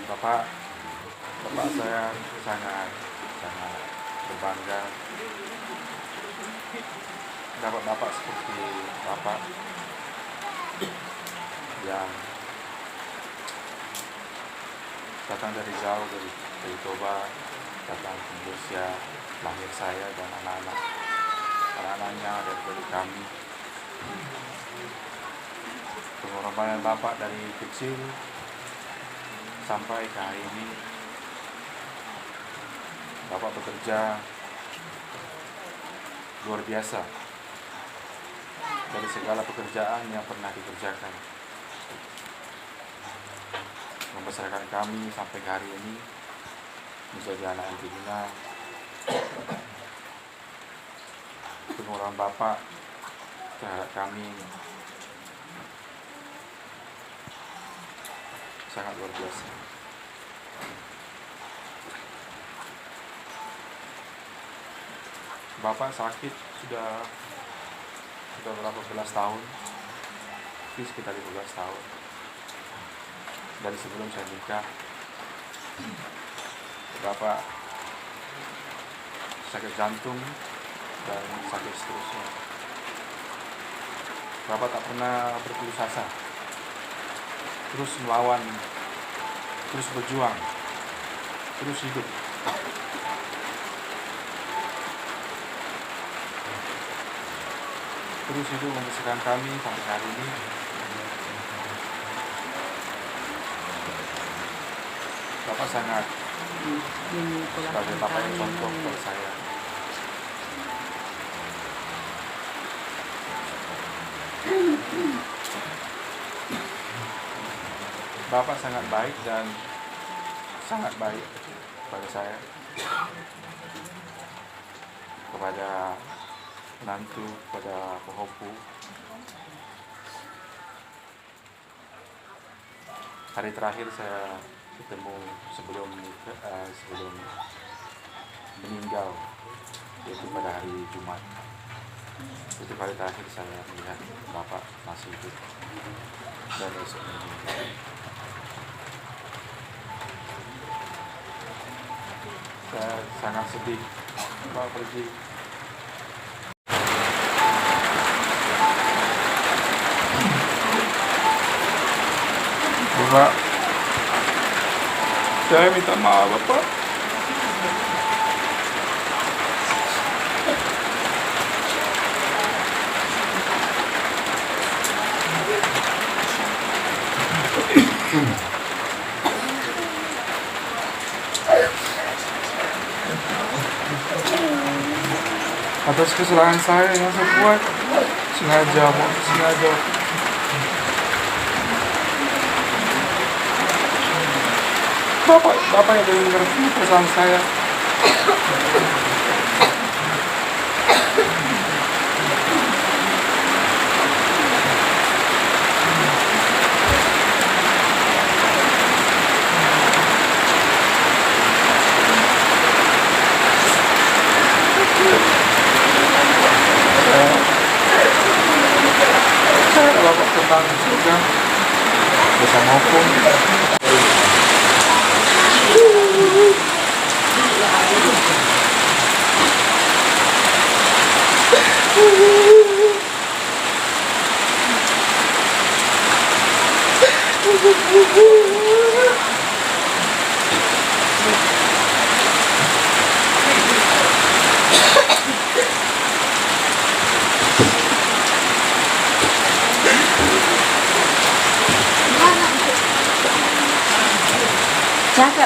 Bapak, bapak saya sangat sangat berbangga dapat bapak seperti bapak yang datang dari jauh dari Toba, datang ke Indonesia, lahir saya dan anak-anaknya dari kami. Pengorbanan bapak dari kecil sampai ke hari ini, bapak bekerja luar biasa dari segala pekerjaan yang pernah dikerjakan, membesarkan kami sampai ke hari ini menjadi anak yang berguna. Pengorbanan bapak terhadap kami sangat luar biasa. Bapak sakit sudah berapa belas tahun, sekitar 15 tahun dari sebelum saya nikah. Bapak sakit jantung dan sakit seterusnya. Bapak tak pernah berputus asa, terus melawan, terus berjuang, terus hidup. Terus hidup membesarkan kami sampai hari ini. Bapak sangat sebagai bapak yang contoh buat saya. Bapak sangat baik dan sangat baik kepada saya, kepada menantu, kepada pehopu. Hari terakhir saya ketemu sebelum meninggal, yaitu pada hari Jumat. Itu kali terakhir saya melihat bapak masih hidup dan esok meninggal. Saya sangat sedih bapak pergi. Bapak, saya minta maaf Bapak. Atas kesalahan saya yang saya buat, sengaja. Bapak yang lebih mengerti perasaan saya. Saya Bapak tentang surga bersama hukum.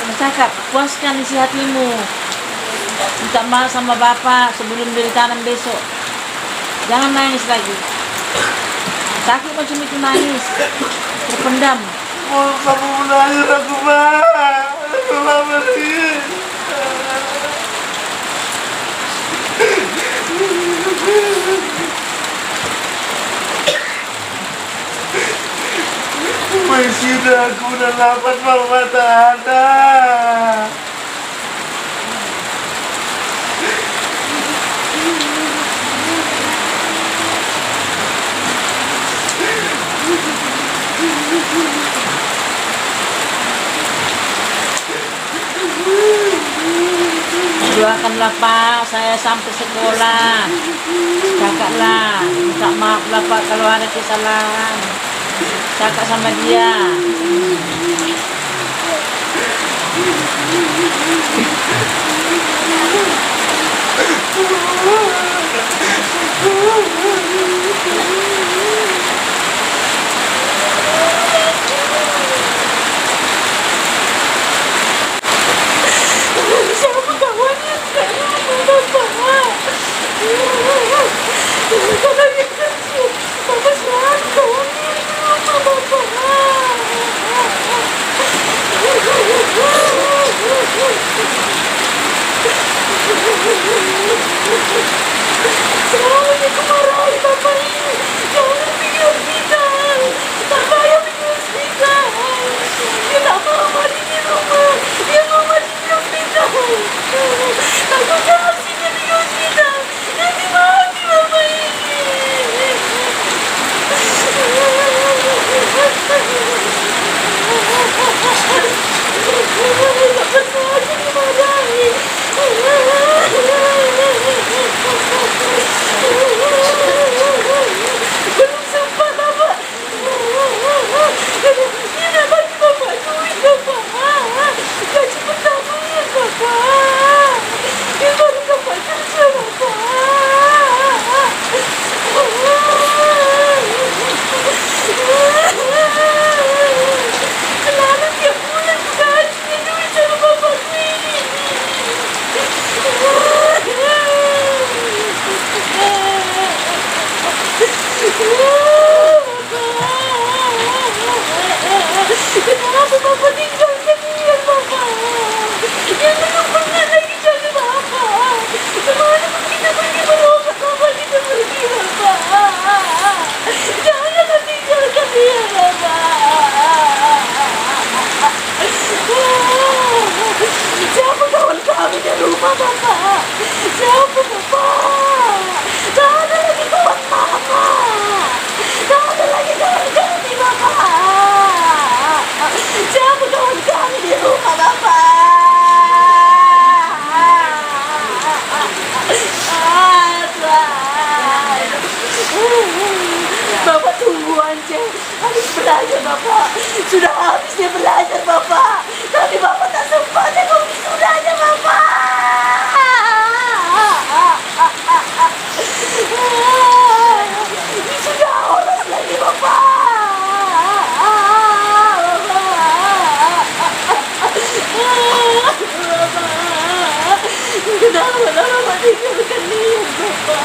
Bercakap, puaskan isi hatimu. Minta maaf sama bapak sebelum beli tanam besok. Jangan nangis lagi. Sakit macam itu nangis, terpendam. Oh, kamu menangis aku, Pak. Aku mau pergi. Masih aku udah dapat mama tanah. Doakanlah Pak, saya sampai sekolah. Kakaklah, minta maaf lah Pak kalau ada kesalahan. Kakak sama dia. Siapa kawannya sekarang sama Bapak? Kakak yang kecil, Bapak selalu kawannya sama Bapak. Selalu dikemarahi Bapak ini. Jangan pergi hospital. Bapak yang pergi hospital. Dia tak mau mati di rumah. Dia mau mati di hospital. Aku jangan sini di hospital. Nanti mati Bapak ini. Bapak saja dimarahi. Belum sempat Bapak. Dia bagi Bapak duit Bapak. Gaji pertama ya Bapak. Dia baru dapat kerja Selalu tiap bulan juga hasilnya duit sama Bapakku ini. Kenapa Bapak tinggal sendirian Bapak? Yang belum pernah lagi jaga Bapak. Kemana pun kita pergi berobat Bapak, kita pergi Bapak. Janganlah tinggalkan dia Bapak. Siapa kawan kami di rumah Bapak? Siapa Bapak? Tak ada lagi kawan Mama. Tak ada lagi kawan kami Bapak. Siapa kawan kami di rumah Bapak? Bapak tunggu aja. Habis belajar Bapak. Sudah habis dia belajar Bapak. Tapi Bapak tak sempat tengok wisudanya Bapak. Wisuda oras lagi Bapak. Kenapa Bapak tinggalkan dia Bapak?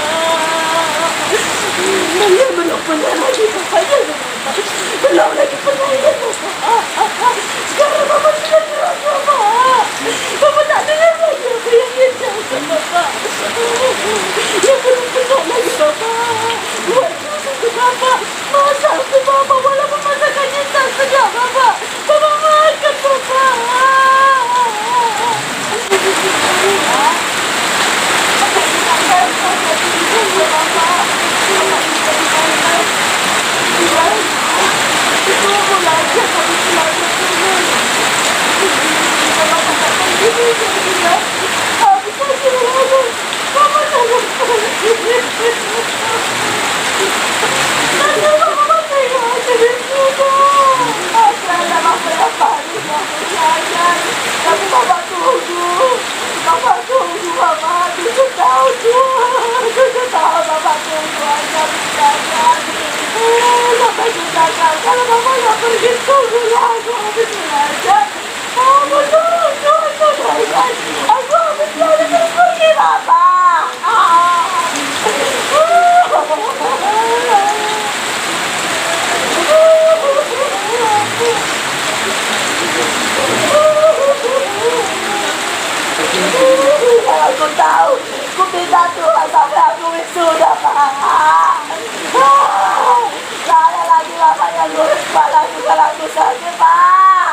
Dia belum pernah lagi Bapak jaga Bapak. Belum lagi pernah ya Bapak. Sekarang Bapak sudah keras Bapak. Bapak tak dengar lagi apa yang dia cakap Bapak. Dia belum pernah lagi Bapak. Buat susu ke Bapak. Masak ke Bapak walaupun masakannya tak sedap Bapak. Bapak makan Bapak. Tapi Bapak tunggu. Bapak tunggu Bapak. Tujuh tahun Bapak tunggu aja belajar. Bapak belajar. Kalau Bapak nggak pergi tunggu aku habis belajar. Aku tunggu belajar. Aku habis belajar terus pergi Bapak. Aku tahu, aku minta Tuhan sampai aku wisuda Pak. Saya lagi Bapak yang ngurus kepalaku kalau aku sakit Pak.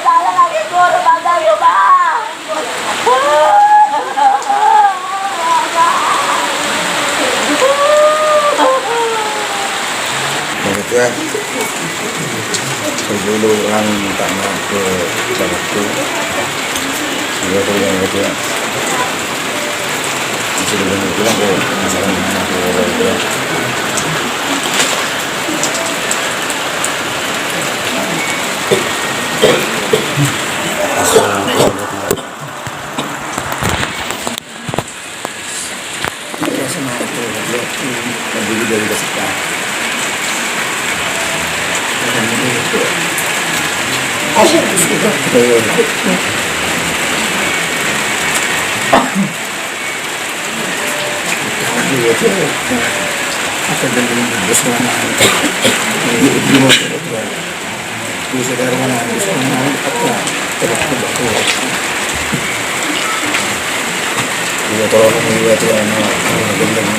Saya lagi ngurus badanku Pak. Begitu ya. Sebelum orang minta maaf ke sahabatku, Iya tuh yang itu ya. Masih belum bilang kok masalah mana tuh itu ya. Ya sama itu dia berdiri dari dekat. Dan ini itu. Akan dengan busana di motor bisa dari mana busana apa terus dia tolong membuat anak gendeng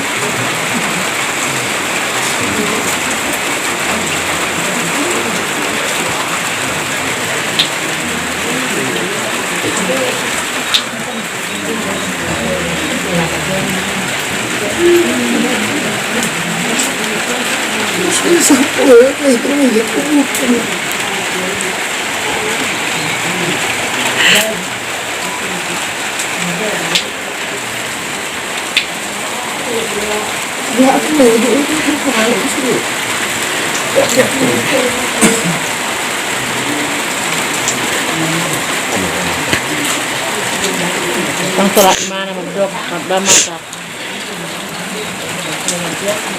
Ang tara mana magdrop magdamata.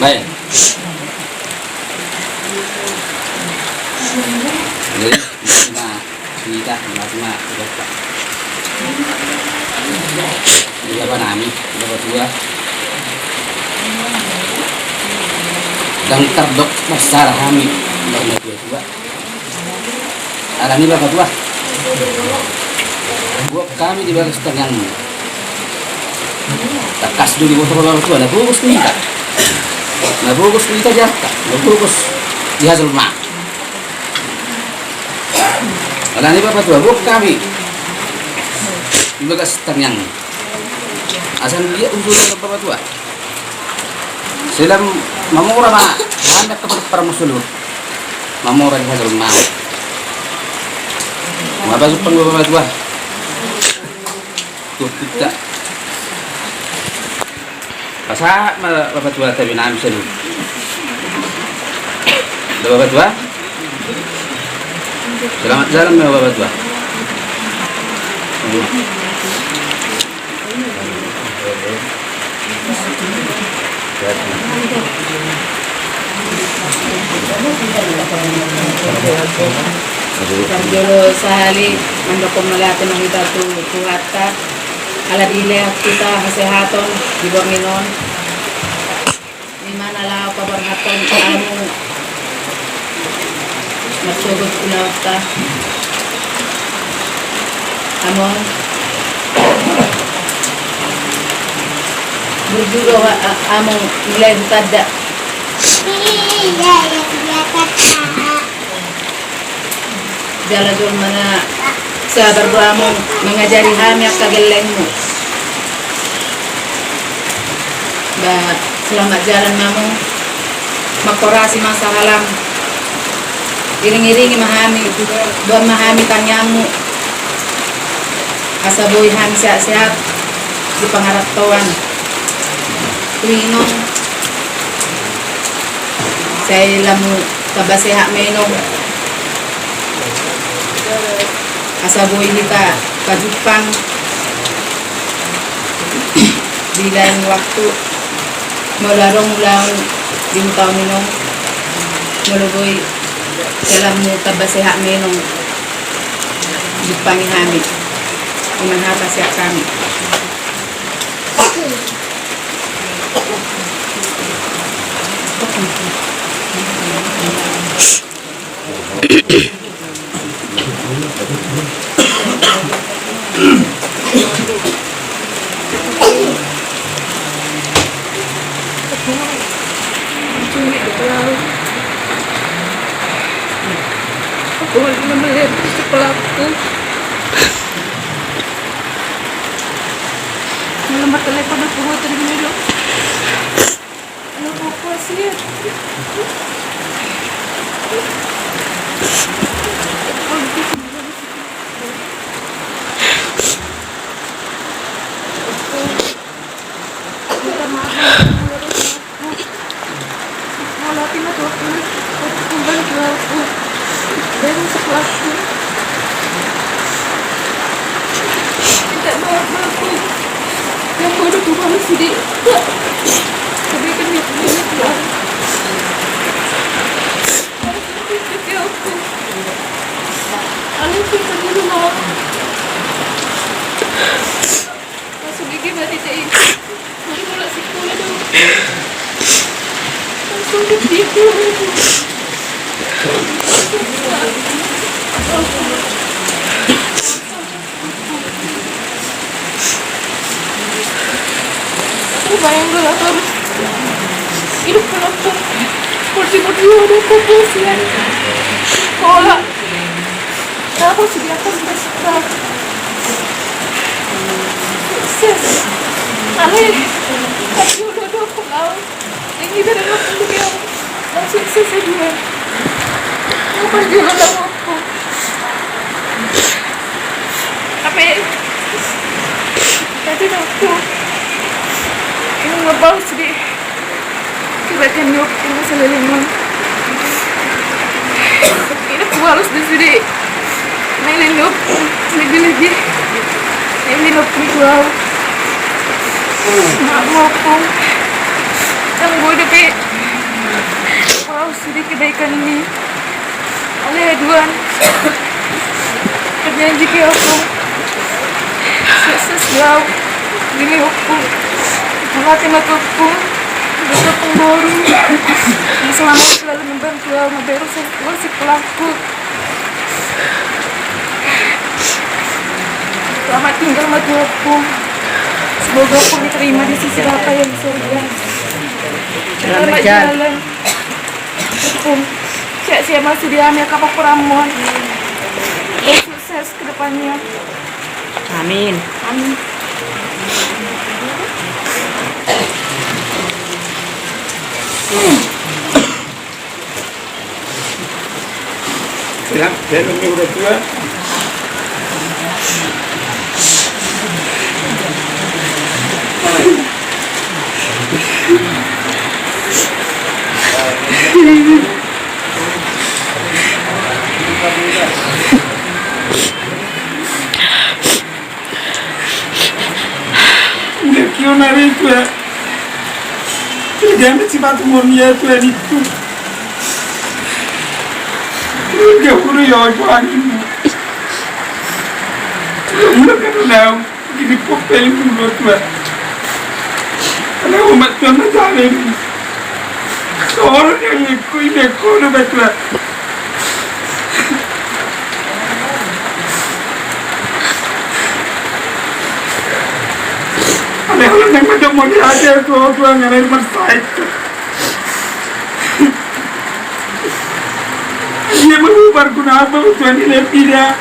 Baik. Jadi, kita dokter. Ini apa nami? Berapa tua? Dan terdok besar kami dari tua. Ada ni berapa tua? Buat kami di bagian setengah. Takas dulu di bawah orang tua. Nah bagus kita. Nah bagus kita jatah. Nah bagus di hasil mak. Ada ni berapa tua? Buat kami di bagian setengah. Asal dia usulnya berapa tua? Selam mamura mak. Anda kepada para musuh. Mamura di hasil mak. Apa supang berapa tua? Tuh kita Asa bapak tua tapi nam selu. Bapak tua? Selamat jalan ya bapak tua. Sarjolo sahali mendukung melati mahita tuhatta ala dile kita kesehatan di Borminon di mana lah kabarhaton kamu masugod ulauta amon berjuro amon mulai tada jalan mana sabar doamu mengajari kami kagelengmu. Selamat jalan namu makorasi masa halam iring-iringi mahami doa mahami tanyamu asaboy ham sehat-sehat di pangarap tawan tuinong saya lamu kabaseha menong asaboy kita kajupang di lain waktu melarong ulang di tahun ini meluboy dalam tabaseha menong jupangi kami menghapa siap kami Aku lagi melihat si pelaku. Melembar telepon aku tadi dulu. Aku kuasir. Malas hindi. Sabi ka niya, pinit lang. Malas hindi ako. Alam ko sa nilo mo. Sabi ka ba dito eh. Mari mula si Kula daw. Masuk dito. Aku bayang gak harus hidup kenapa kursi-kursi udah kepusian sekolah aku sudah akan bersekolah sukses ale tapi udah pulau ini dari waktu yang sukses aja apa juga aku tapi tadi aku ini ngebawa sedih kebaikan nyok ini seliliman ini aku harus disini mainin nyok lagi ini nyok ini wow maaf aku yang gue udah kayak wow sedih kebaikan ini oleh aduan berjanji ke aku sukses wow ini aku melatih mataku besok baru selama selalu membantu membayar si pelaku selamat tinggal mataku semoga aku diterima di sisi Bapa yang di surga selamat jalan saya masih di Amir Kapal Pramon dan sukses ke depannya Amin. amin. Ya, film ini udah tua. Udah kio nari tua. Jangan sifat umurnya tua itu. Udah udah ya itu angin. Udah kan udah gini popel dulu tua. Kalau umat Tuhan mencari orang yang ikut udah betul. Ada orang yang macam mau diajar Tuhan yang lain bersaik. Dia mengubar guna apa Tuhan ini tidak.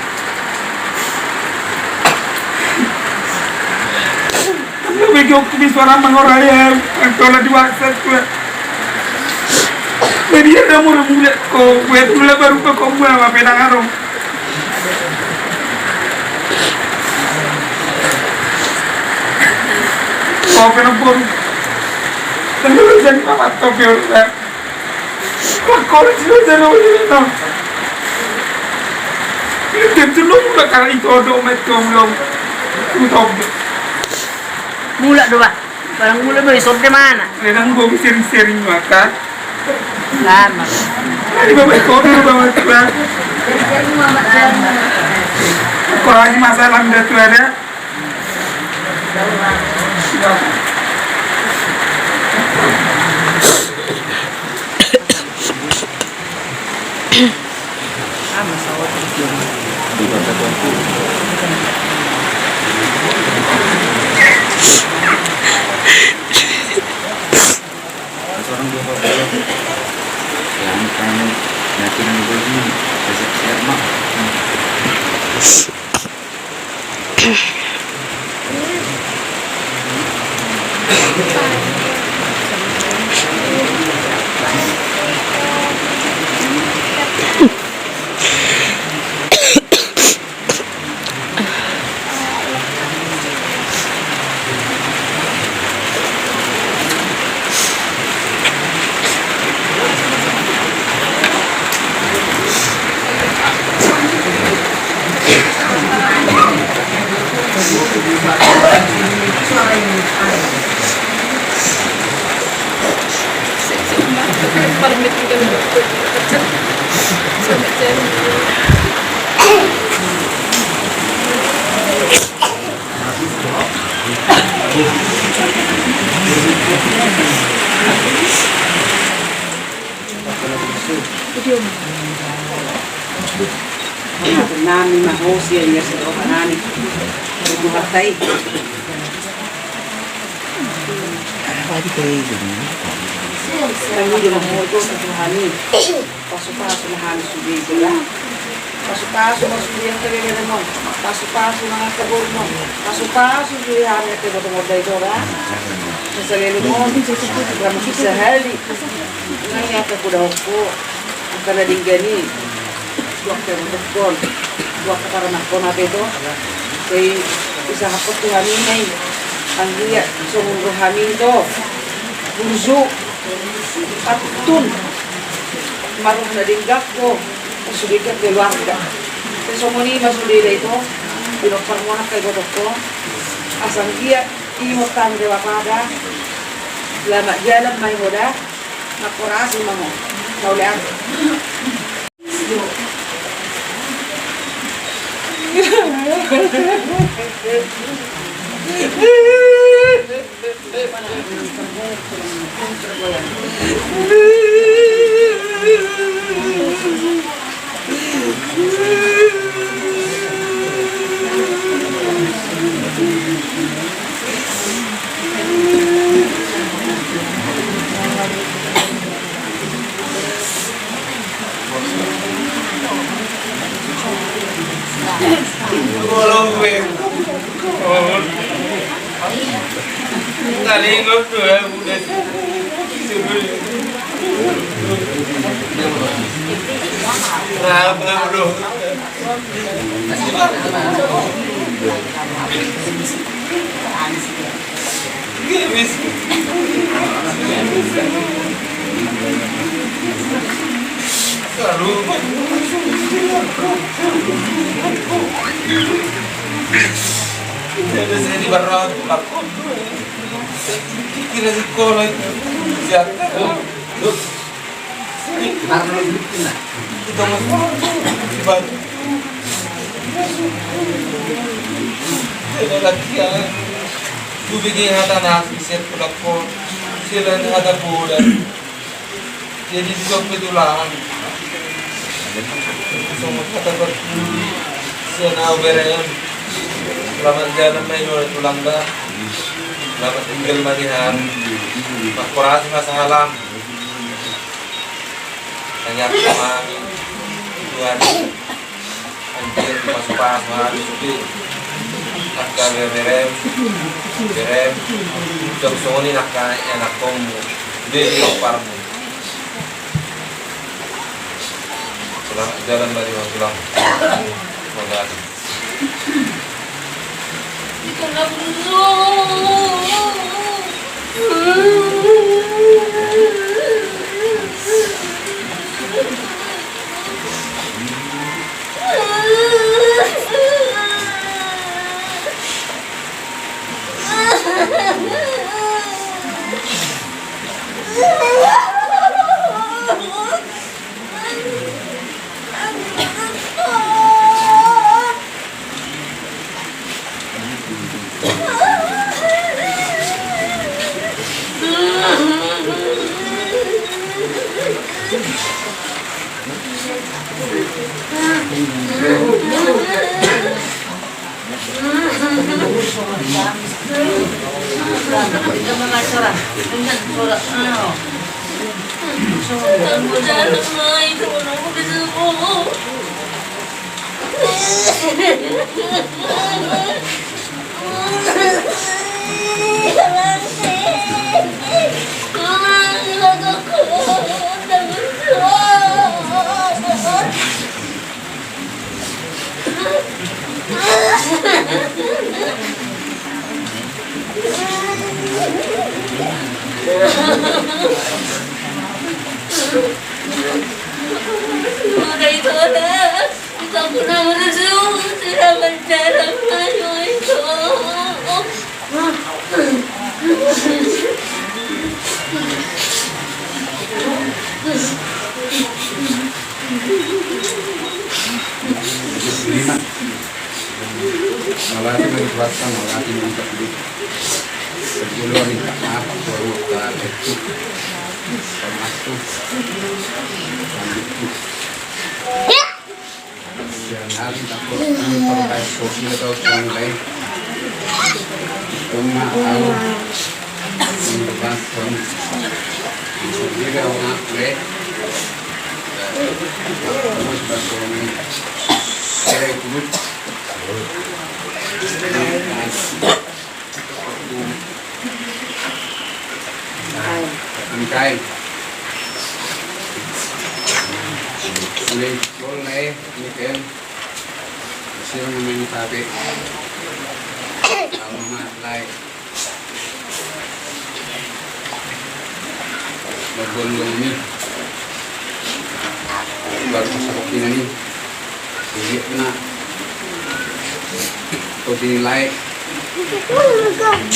Bagi optimis suara mengoraya kalau diwaksa Tuhan. Jadi ada mula-mula kau buat mula baru kau buat apa pedang arung. Kau pernah pun tentu saja apa kau biar kau sih jangan begini no. Tentu lu mula karena itu ada omet kau belum tahu. Mula doa. Barang mula doa isop di mana? Kadang gue sering-sering makan. Lama. Ini bapak kopi bapak tua. Kalau lagi masalah udah tua ada. Seorang dua bapak yang kamu yakinan begini siap mak. Suara ini. Parmit juga sama Nami mahosi yang ya sa kanani. Buhatay. Pwede kayo yun. Kami din ang mo sa tuhani. Paso-paso na halos subi ko ya. Paso-paso na subi ang kagagana mo. Paso-paso na nga kabor mo. Paso-paso subi ang kagagana mo. Tumorday ko ba? Sa lelo mo. Kami sa hali. Nangyaka ko daw po. Ang kanading gani. Dokter doktor. Dokter karanak ko natin ito. Kaya isa hapot tuhani na ang liya. Sumungruhamin ito. Bunso. Patun. Marong na dinggak ko. Masulikat kay Wangga. Kaya sumuni masulila ito. Pinopar mo na kay Godok ko. Asang dia imotang dewa pada. Lama jalan may moda. Nakurasi mo mo. Kaulian. Talingog tuh ya udah. Kenapa bro? Gemis. Kalau saya di barang aku kira sekolah itu siapa kita mau baju ada lagi yang tu bikin hata nasi set pulang ko sila hata bulan jadi juga betulan semua kata berkuli senau berem selamat jalan main oleh tulang dah selamat tinggal marihan makurasi masalah hanya kami Tuhan anjir masuk pas mahal suci nakka berem jauh soni nakka enak komu beli parmu selamat jalan marihan tulang makasih. Karena itu ada kita pernah berjuang tidak berjarak maju itu. Malati mengikhlaskan, malati mengikat hidup. Sebelum minta maaf, baru tak itu. Termasuk lanjut. Jangan takut memperbaiki sosial atau yang lain. Cuma tahu memperbaiki juga orang lain. Terus bersuami saya ikut. Kain. Ini boleh ini kan hasil namanya tape. Kalau matlay berbondong ini baru masuk kopi ini lihat na kopi nilai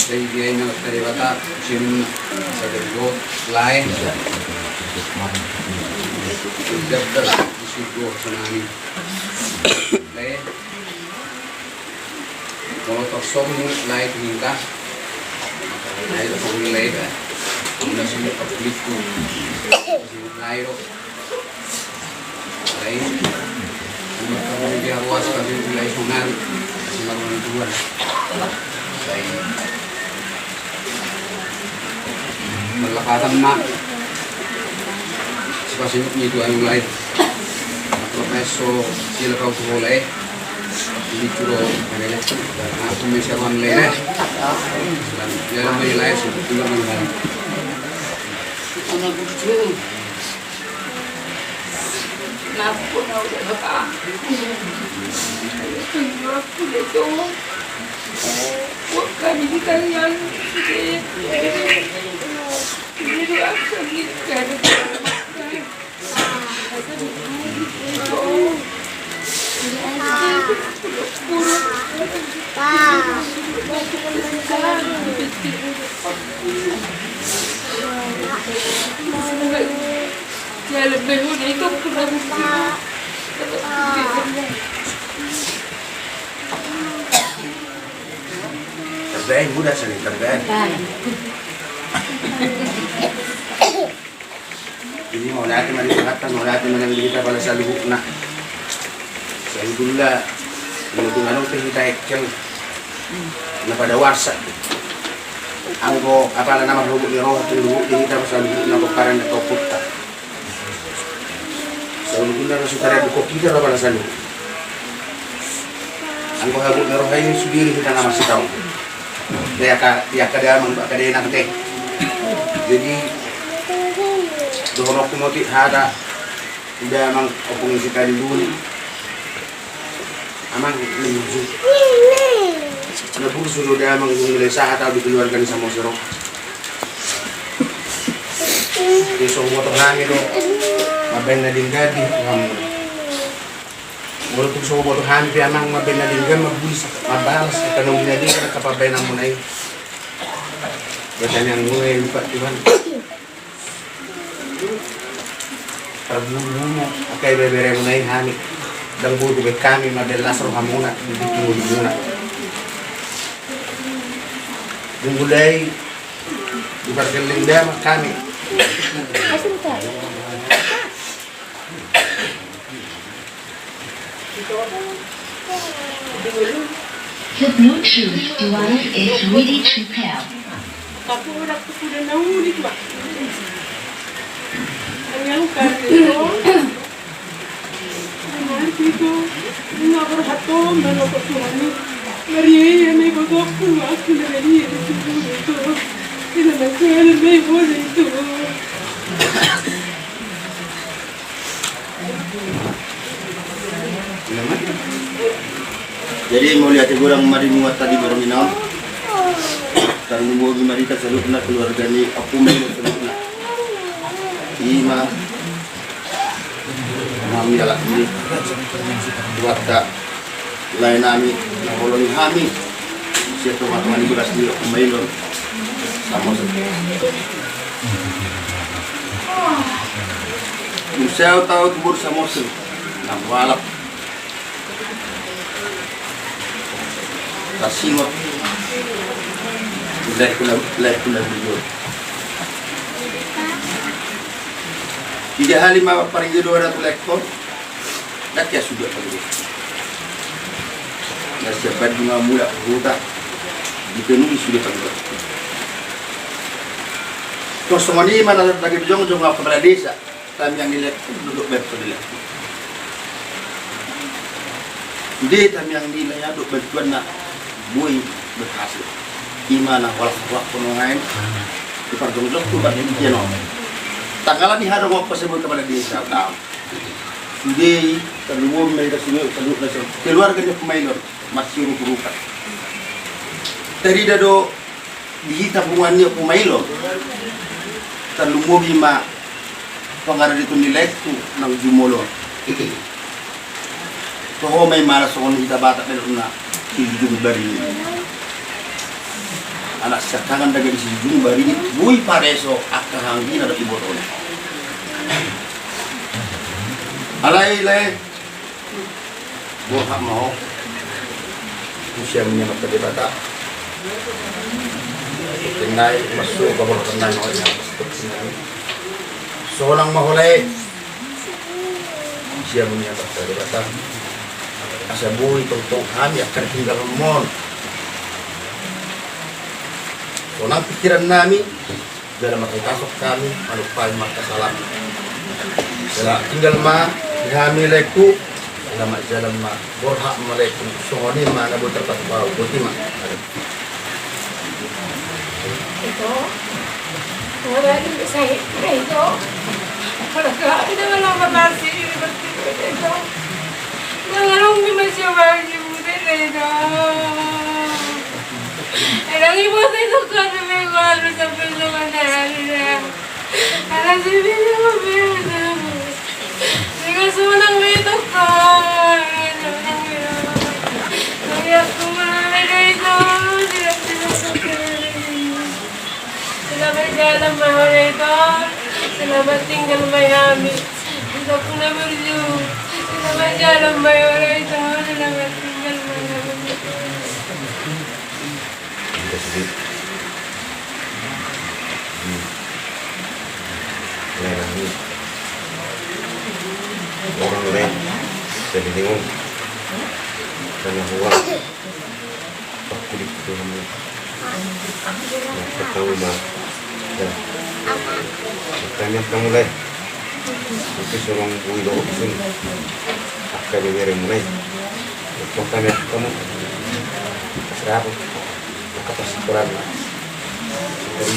dari dia ini dari bata sini dari go lain daftar disuruh senani lain kalau toksong lain minta lain toksong lain kan kemudian sini publik tu lain lain kemudian dia ruas kami mulai sungai sembarang tuan lain melekatan mak sepasang itu anu lain profesor sila kau boleh ini curo mereka aku mesyarwan lain dalam menilai sebetulnya menilai anak kecil kenapa nak udah apa aku itu bukan ini kan yang ini aku nikah ya lebih mudah itu kurang Terbaik mudah sekali terbaik. Ini mau natin malipatan, mau natin manamili kita pala sa lubuk na. Sa idula, inutunganong kita ekkel na padawarsa. Ang ko, apala na maglubuk ni Roha, lubuk din kita sa lubuk na kukaran na kaputa. Sa lubuk na nasutara, ko kita na pala sa lubuk. Ang ko habuk ni Roha yung sudiri kita na masitaw. Kaya kada nang jadi dohon aku moti hada udah emang opung isi kali dulu amang menuju na pun sudah udah emang nilai sahat atau dikeluarkan sama siro besok motor nangin lo maben na din gadi kamu walaupun so motor hampi amang maben na din gadi mabulis mabalas kanong ginadi ka kapabay na muna yun badan yang mulai lupa Tuhan Perbunuhnya akai bebere munai hani dang budu be kami madelas roh hamuna dibikin muna dungulai diperkeling dia kami The Bluetooth device is ready to pair. Aku sudah naulit ba? Ang karito, ang dito, nabarhato, manokotwani, Maria, may bagok, ako na Maria, ito, pinanagkala, may bola ito. Jadi mau lihat kurang mari muat tadi berminal karena mau gimana kita selukna keluarga ni aku mau selukna ima kami alak ini buat tak lain kami koloni kami siapa teman-teman beras di aku mailon sama Museo tahu kubur sama nama walap kasingot. Lihat kula beliau. Tidak hal lima parigi 200 lekor, dak ya sudah pergi. Dan siapa bunga mula hutan dipenuhi sudah pergi. Kosong ini mana lagi berjong kepala desa, kami yang dilihat duduk berpeduli. Dia kami yang nilai aduk bantuan nak boy berhasil. Gimana walau penongain di parjong tu bagi dia no. Tanggalan ni hari waktu sebut kepada desa tahu. Sudah terluar mereka sini keluarganya pemainor masih rupa-rupa. Tadi dado di tabungannya pemainor terluar bima pengarah itu nilai tu nang jumolo. Kau may malas orang kita batak meluna hidung bari. Anak sekarang dari hidung bari bui pareso akahangin ada ibu orang. Alai, buah mau usia menyambat tadi batak. Tenai masuk ke bawah tenai orang seorang mahulai usia menyambat tadi batak. Asa boy tong kami akan tinggal mon. Soalnya pikiran kami dalam kasok kami malupai maka salam. Setelah tinggal ma kami leku dalam jalan ma borhak malekum songoni ma na botar patbau botima. Ito. Wala din sa ito. Para ka ina wala mabasi ito. Nangalong di masyawag yung buti na Erang ibu itu kan memang sampai zaman hari. Anak si bini mobil. Dengan senang itu kan. Saya kemana itu tidak selamat jalan mahal itu. Selamat tinggal Miami. Kita pernah berjumpa. Selamat jalan mahal itu. Selamat tinggal Miami. Orang lain jadi bingung karena uang tak kulit itu namanya ketahui mah dan makanya kamu mulai itu seorang bui lo pun akan beri mulai makanya kamu serap atas peran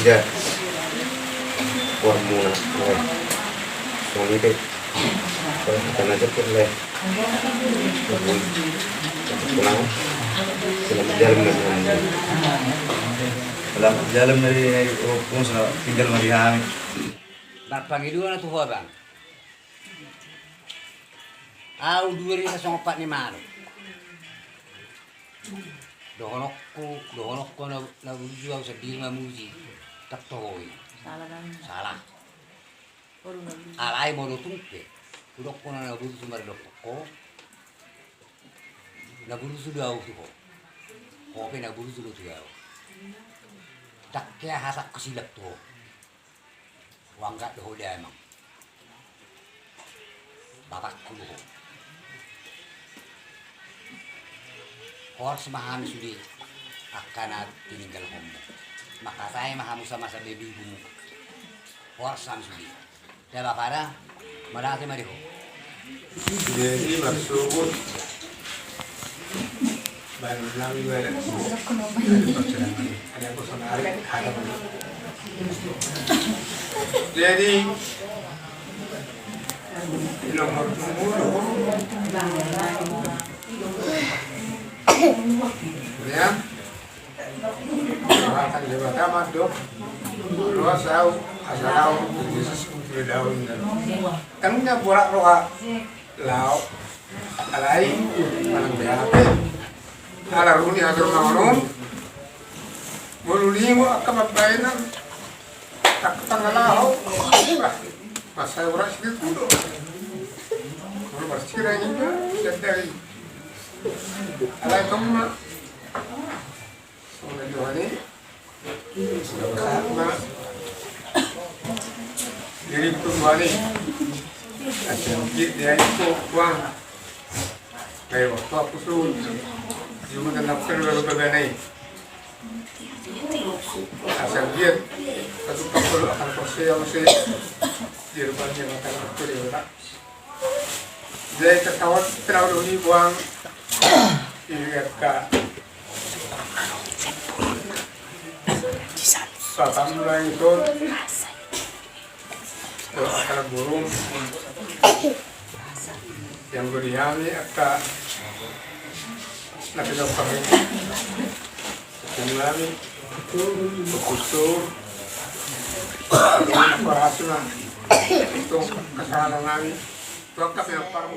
tidak formula mulai solid karena cepat leh pulang Dalam jalan dari Opung tinggal Mariami. Panggiluan na tuho bang. Aw duwiri sa songpat ni Mano. Dohonok ko na ujuaw sa diri nga muji. Taktohoy. Salah. Alay mo tungke. Kudok ko na naburu sumarilok ko. Naburu sudaw tuho. Kopi naburu sudaw tuho. Takya hasak kesilap tuho. Wanggat doho dia emang. Bapakku doho. Horse maham sudi akan tinggal homo. Maka saya mahamu sama sa baby bumu. Horse sam sudi. Dia bakara madati mariho. Jadi maksud baru lagi ada. Ada kosong hari ada. Jadi nomor ya akan lewat tamat dok luas tahu asal Yesus kumpul daun kan nggak borak roha lau alai malang beate ala runi agar maulum mululimu akan mabainan tak tanggalau masa orang sedikit kudo kalau bersiranya jadi alai kamu Mga doon eh. Sama. Dirim ko doon eh. At yung dia itu uang. Kaya waktu aku suruh. Yung mga napsaralo baganay. Asal dia. Satu kapal akan persiaw si. Di depannya makanan aku dia tak. Jadi ketawat terlalu ni uang. Ingat ka. Patamula itu akala burung yang berihami aka nakilang kami kami kusur ang paraso na itong kasalanan namin ito ang kami ang parang